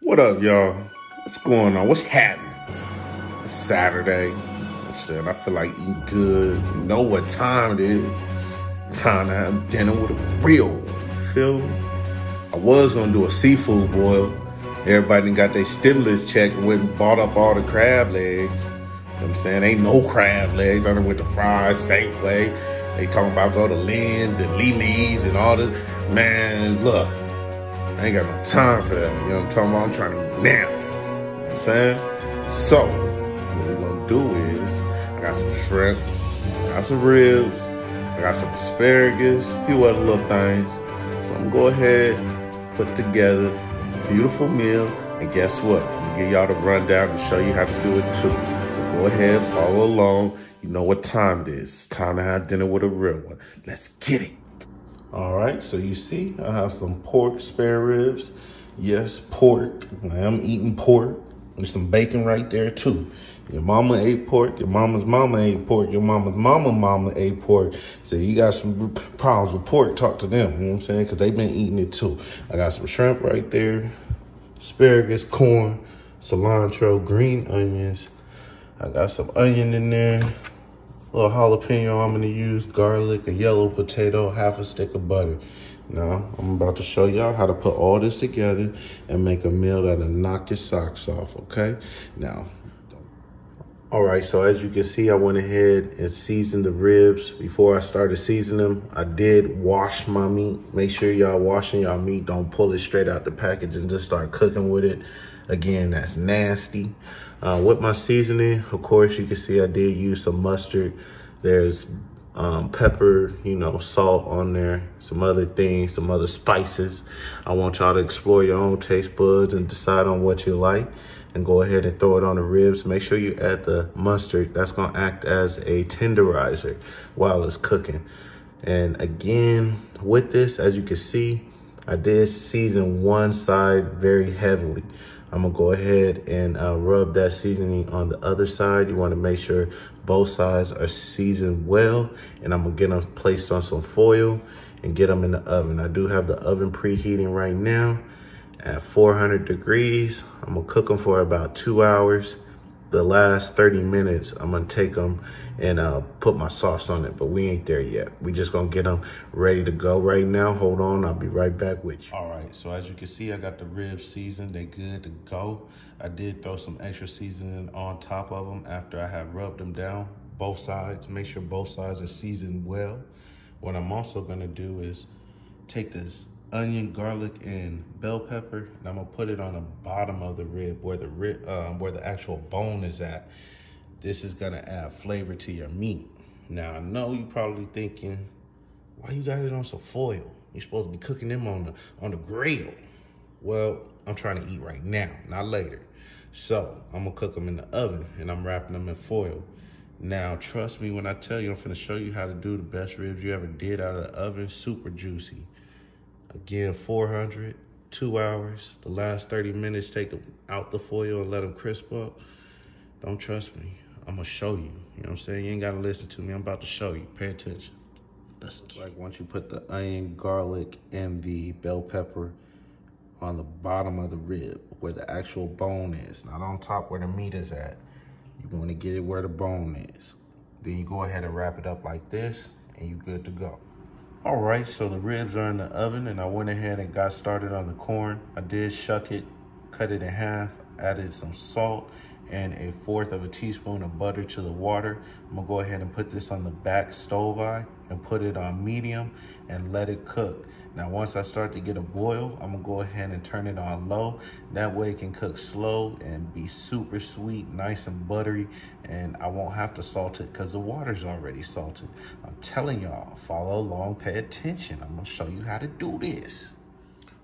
What up, y'all? What's going on? What's happening? It's Saturday. I feel like eating good. You know what time it is. Time to have dinner with a real one. You feel me? I was going to do a seafood boil. Everybody done got their stimulus check and went and bought up all the crab legs. You know what I'm saying? Ain't no crab legs. I done went to Fry's, Safeway. They talking about go to Lynn's and Lily's and all this. Man, look. I ain't got no time for that. You know what I'm talking about? I'm trying to eat now. You know what I'm saying? So, what we're going to do is, I got some shrimp, I got some ribs, I got some asparagus, a few other little things. So I'm going to go ahead, put together a beautiful meal, and guess what? I'm going to give y'all the rundown and show you how to do it too. So go ahead, follow along. You know what time it is. It's time to have dinner with a real one. Let's get it. All right, so you see, I have some pork spare ribs. Yes, pork. I am eating pork. There's some bacon right there too. Your mama ate pork. Your mama's mama ate pork. Your mama's mama ate pork. So you got some problems with pork, talk to them. You know what I'm saying? Because they've been eating it too. I got some shrimp right there, asparagus, corn, cilantro, green onions. I got some onion in there. A little jalapeno I'm gonna use, garlic, a yellow potato, half a stick of butter. Now, I'm about to show y'all how to put all this together and make a meal that'll knock your socks off, okay? Now, all right, so as you can see, I went ahead and seasoned the ribs. Before I started seasoning them, I did wash my meat. Make sure y'all washing y'all meat. Don't pull it straight out the package and just start cooking with it. Again, that's nasty. With my seasoning, of course, you can see I did use some mustard. There's pepper, salt on there, some other things, some other spices. I want y'all to explore your own taste buds and decide on what you like and go ahead and throw it on the ribs. Make sure you add the mustard. That's gonna act as a tenderizer while it's cooking. And again, with this, as you can see, I did season one side very heavily. I'm gonna go ahead and rub that seasoning on the other side. You wanna make sure both sides are seasoned well, and I'm gonna get them placed on some foil and get them in the oven. I do have the oven preheating right now at 400 degrees. I'm gonna cook them for about 2 hours. The last 30 minutes, I'm gonna take them and put my sauce on it, but we ain't there yet. We just gonna get them ready to go right now. Hold on, I'll be right back with you. All right, so as you can see, I got the ribs seasoned. They good to go. I did throw some extra seasoning on top of them after I had rubbed them down, both sides. Make sure both sides are seasoned well. What I'm also gonna do is take this onion, garlic, and bell pepper, and I'm gonna put it on the bottom of the rib where the actual bone is at. This is gonna add flavor to your meat. Now, I know you're probably thinking, why you got it on some foil? You're supposed to be cooking them on the grill. Well, I'm trying to eat right now, not later. So I'm gonna cook them in the oven, and I'm wrapping them in foil. Now, trust me when I tell you, I'm finna show you how to do the best ribs you ever did out of the oven, super juicy. Again, 400, 2 hours. The last 30 minutes, take them out the foil and let them crisp up. Don't trust me. I'm gonna show you. You know what I'm saying? You ain't gotta listen to me. I'm about to show you. Pay attention. Let's get it. Once you put the onion, garlic, and the bell pepper on the bottom of the rib, where the actual bone is, not on top where the meat is at. You wanna get it where the bone is. Then you go ahead and wrap it up like this, and you're good to go. All right, so the ribs are in the oven, and I went ahead and got started on the corn. I did shuck it, cut it in half, added some salt, and 1/4 of a teaspoon of butter to the water. I'm gonna go ahead and put this on the back stove eye and put it on medium and let it cook. Now, once I start to get a boil, I'm gonna go ahead and turn it on low. That way it can cook slow and be super sweet, nice and buttery, and I won't have to salt it because the water's already salted. I'm telling y'all, follow along, pay attention. I'm gonna show you how to do this.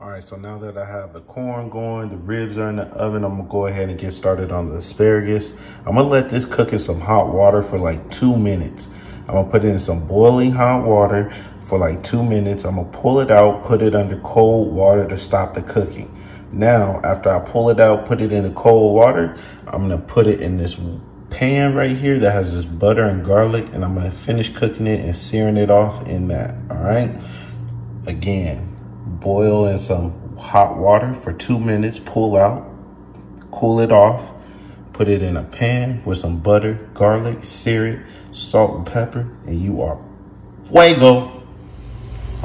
All right, so now that I have the corn going, the ribs are in the oven, I'm gonna go ahead and get started on the asparagus. I'm gonna let this cook in some hot water for like 2 minutes. I'm gonna put it in some boiling hot water for like 2 minutes. I'm gonna pull it out, put it under cold water to stop the cooking. Now, after I pull it out, put it in the cold water, I'm gonna put it in this pan right here that has this butter and garlic, and I'm gonna finish cooking it and searing it off in that, all right? Again, boil in some hot water for 2 minutes, pull out, cool it off, put it in a pan with some butter, garlic, sear it, salt and pepper, and you are fuego.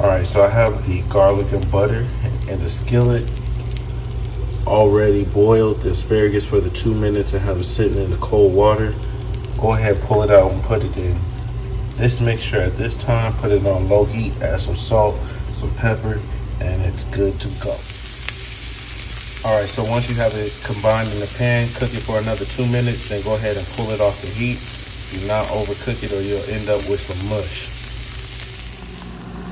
All right, so I have the garlic and butter in the skillet already boiled the asparagus for the 2 minutes and have it sitting in the cold water. Go ahead, pull it out and put it in this mixture at this time. Put it on low heat, add some salt, some pepper, and it's good to go. All right, so once you have it combined in the pan, cook it for another 2 minutes, then go ahead and pull it off the heat. Do not overcook it or you'll end up with some mush.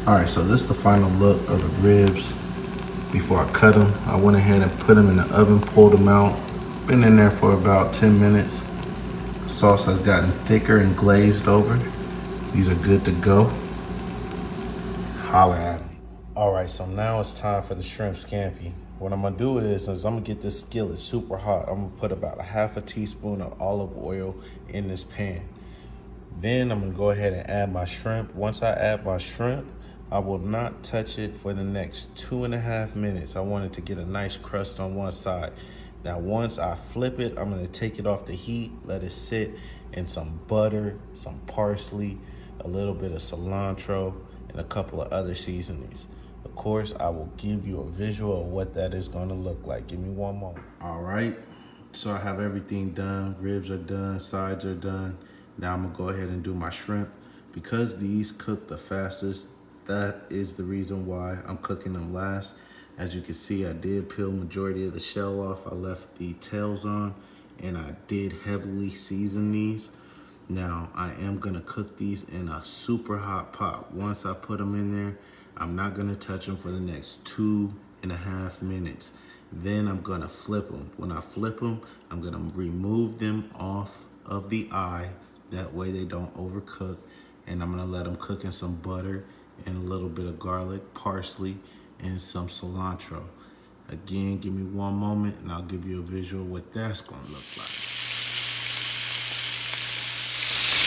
All right, so this is the final look of the ribs. Before I cut them, I went ahead and put them in the oven, pulled them out. Been in there for about 10 minutes. Sauce has gotten thicker and glazed over. These are good to go. Holla at me. All right, so now it's time for the shrimp scampi. What I'm gonna do is I'm gonna get this skillet super hot. I'm gonna put about a half a teaspoon of olive oil in this pan. Then I'm gonna go ahead and add my shrimp. Once I add my shrimp, I will not touch it for the next 2.5 minutes. I want it to get a nice crust on one side. Now, once I flip it, I'm gonna take it off the heat, let it sit in some butter, some parsley, a little bit of cilantro, and a couple of other seasonings. Of course, I will give you a visual of what that is gonna look like. Give me one moment. All right, so I have everything done. Ribs are done, sides are done. Now I'm gonna go ahead and do my shrimp. Because these cook the fastest, that is the reason why I'm cooking them last. As you can see, I did peel majority of the shell off. I left the tails on, and I did heavily season these. Now, I am gonna cook these in a super hot pot. Once I put them in there, I'm not gonna touch them for the next 2.5 minutes. Then I'm gonna flip them. When I flip them, I'm gonna remove them off of the eye. That way they don't overcook. And I'm gonna let them cook in some butter and a little bit of garlic, parsley, and some cilantro. Again, give me one moment and I'll give you a visual what that's gonna look like.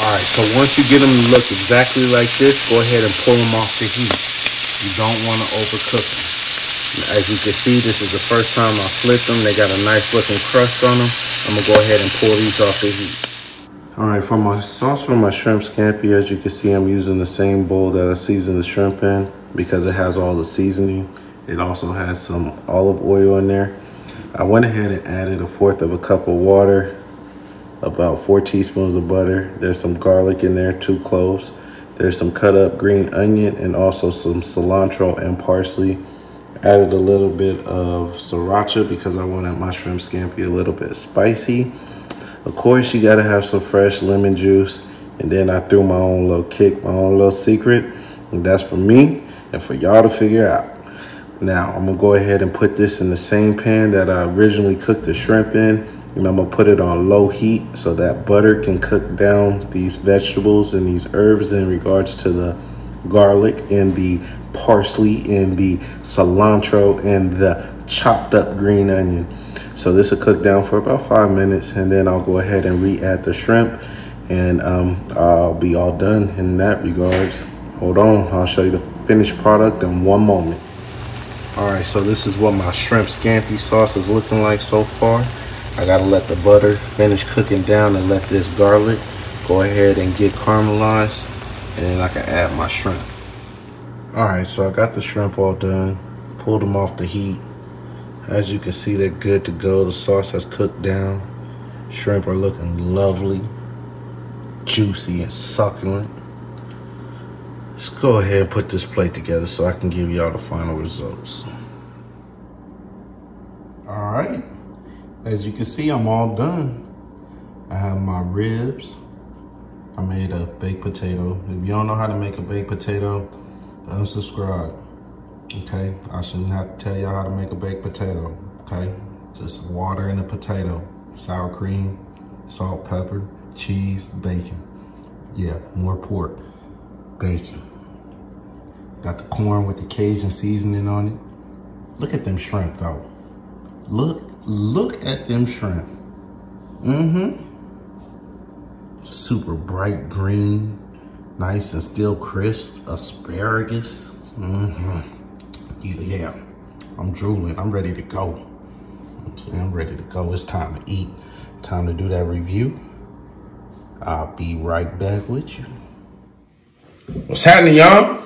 All right, so once you get them to look exactly like this, go ahead and pull them off the heat. You don't wanna overcook them. As you can see, this is the first time I flipped them. They got a nice looking crust on them. I'm gonna go ahead and pull these off the heat. All right, for my sauce for my shrimp scampi, as you can see, I'm using the same bowl that I seasoned the shrimp in because it has all the seasoning. It also has some olive oil in there. I went ahead and added 1/4 cup of water, about 4 teaspoons of butter. There's some garlic in there, 2 cloves. There's some cut up green onion and also some cilantro and parsley. Added a little bit of sriracha because I wanted my shrimp scampi a little bit spicy. Of course, you gotta have some fresh lemon juice. And then I threw my own little kick, my own little secret. And that's for me and for y'all to figure out. Now, I'm gonna go ahead and put this in the same pan that I originally cooked the shrimp in. And I'm gonna put it on low heat so that butter can cook down these vegetables and these herbs in regards to the garlic and the parsley and the cilantro and the chopped up green onion. So this will cook down for about 5 minutes, and then I'll go ahead and re-add the shrimp, and I'll be all done in that regards. Hold on, I'll show you the finished product in one moment. All right, so this is what my shrimp scampi sauce is looking like so far. I gotta let the butter finish cooking down and let this garlic go ahead and get caramelized, and then I can add my shrimp. All right, so I got the shrimp all done, pulled them off the heat. As you can see, they're good to go. The sauce has cooked down. Shrimp are looking lovely, juicy and succulent. Let's go ahead and put this plate together so I can give y'all the final results. All right, as you can see, I'm all done. I have my ribs. I made a baked potato. If you don't know how to make a baked potato, unsubscribe. Okay, I shouldn't have to tell y'all how to make a baked potato, okay? Just water in the potato, sour cream, salt, pepper, cheese, bacon. Yeah, more pork, bacon. Got the corn with the Cajun seasoning on it. Look at them shrimp though. Look at them shrimp. Super bright green, nice and still crisp, asparagus. Yeah, I'm drooling. I'm ready to go. I'm ready to go. It's time to eat. Time to do that review. I'll be right back with you. What's happening, y'all?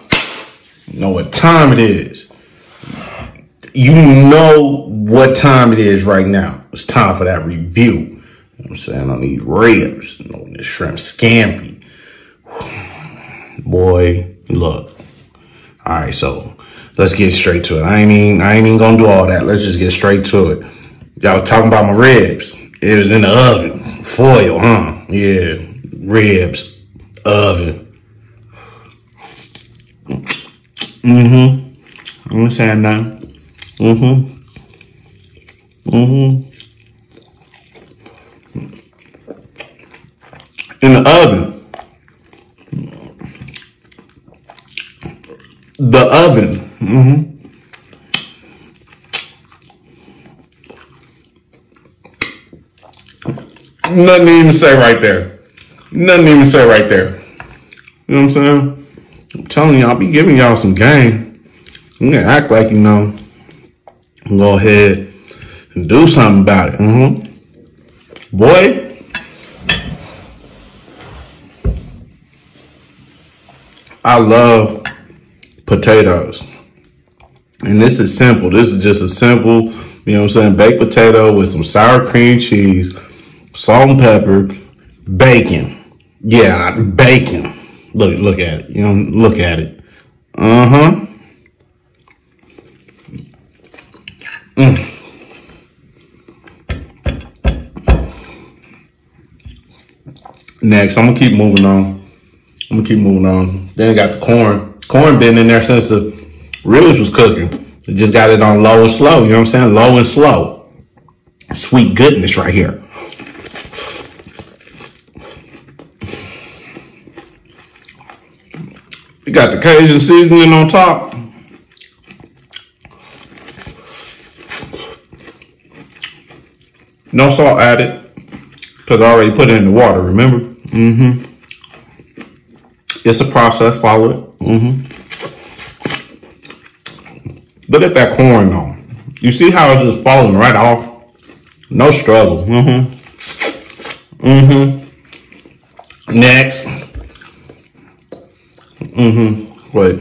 You know what time it is. You know what time it is right now. It's time for that review. You know what I'm saying? On these ribs. You know, this shrimp scampi. Boy, look. All right, so let's get straight to it. I ain't even gonna do all that. Let's just get straight to it. Y'all talking about my ribs. It was in the oven. Foil, huh? Yeah, ribs, oven. I'm not saying nothing. In the oven. The oven. Nothing even say right there. Nothing even say right there. You know what I'm saying? I'm telling y'all, I'll be giving y'all some game. You can act like you know. Go ahead and do something about it. Boy. I love potatoes. And this is simple. This is just a simple, you know what I'm saying, baked potato with some sour cream cheese, salt and pepper, bacon. Yeah, bacon. Look at it. You know, look at it. Next, I'm gonna keep moving on. Then I got the corn. Corn been in there since the ribs was cooking. They just got it on low and slow. You know what I'm saying? Low and slow. Sweet goodness right here. You got the Cajun seasoning on top. No salt added, because I already put it in the water, remember? It's a process, follow it. Look at that corn though. You see how it's just falling right off? No struggle. Next. Wait.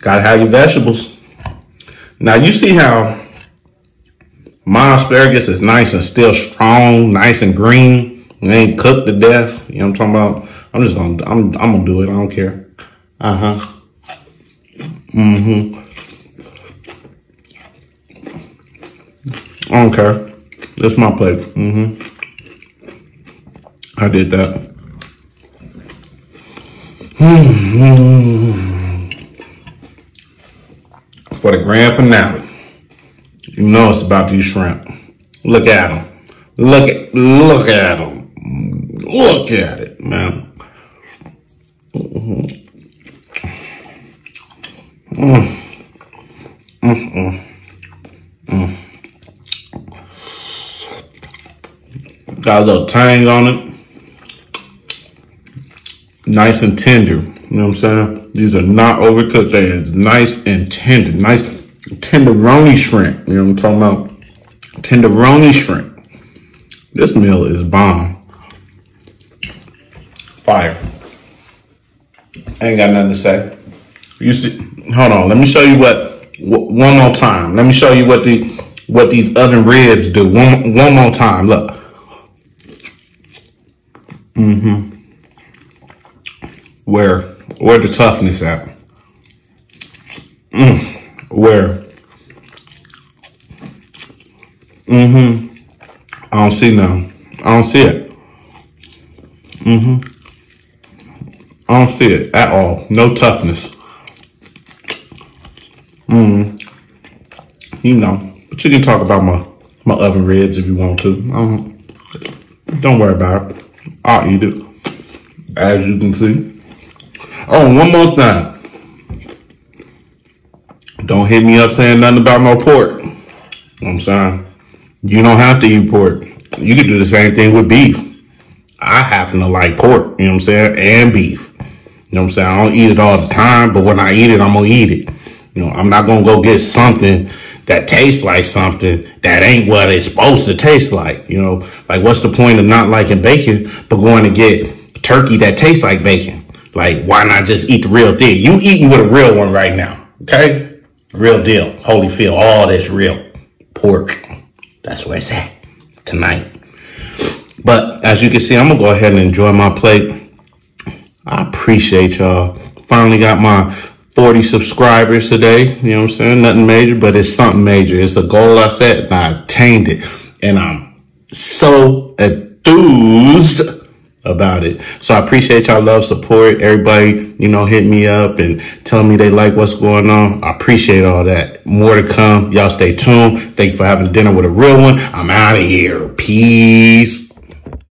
Gotta have your vegetables. Now you see how my asparagus is nice and still strong, nice and green. It ain't cooked to death. You know what I'm talking about? I'm gonna do it. I don't care. I don't care. That's my plate. I did that. For the grand finale. You know it's about these shrimp. Look at them. Look at them. Look at it, man. Got a little tang on it. Nice and tender. You know what I'm saying? These are not overcooked. They are nice and tender. Nice tenderoni shrimp. You know what I'm talking about? Tenderoni shrimp. This meal is bomb. Fire. Ain't got nothing to say. You see, hold on. Let me show you one more time. Let me show you what these oven ribs do. One more time. Look. Where the toughness at? Where? I don't see none. I don't see it. I don't see it at all. No toughness. You know, but you can talk about my oven ribs if you want to. Don't worry about it. I'll eat it, as you can see. Oh, one more thing. Don't hit me up saying nothing about no pork. You know what I'm saying? You don't have to eat pork. You can do the same thing with beef. I happen to like pork, you know what I'm saying, and beef. You know what I'm saying? I don't eat it all the time, but when I eat it, I'm going to eat it. You You know, I'm not going to go get something that tastes like something that ain't what it's supposed to taste like. You know, like what's the point of not liking bacon, but going to get turkey that tastes like bacon? Like, why not just eat the real thing? You eating with a real one right now. Okay. Real deal. Holyfield. All that's real. Pork. That's where it's at tonight. But as you can see, I'm going to go ahead and enjoy my plate. I appreciate y'all. Finally got my 40 subscribers today. You know what I'm saying? Nothing major, but it's something major. It's a goal I set and I attained it. And I'm so enthused about it. So I appreciate y'all love, support. Everybody, you know, hit me up and telling me they like what's going on. I appreciate all that. More to come. Y'all stay tuned. Thank you for having dinner with a real one. I'm out of here. Peace.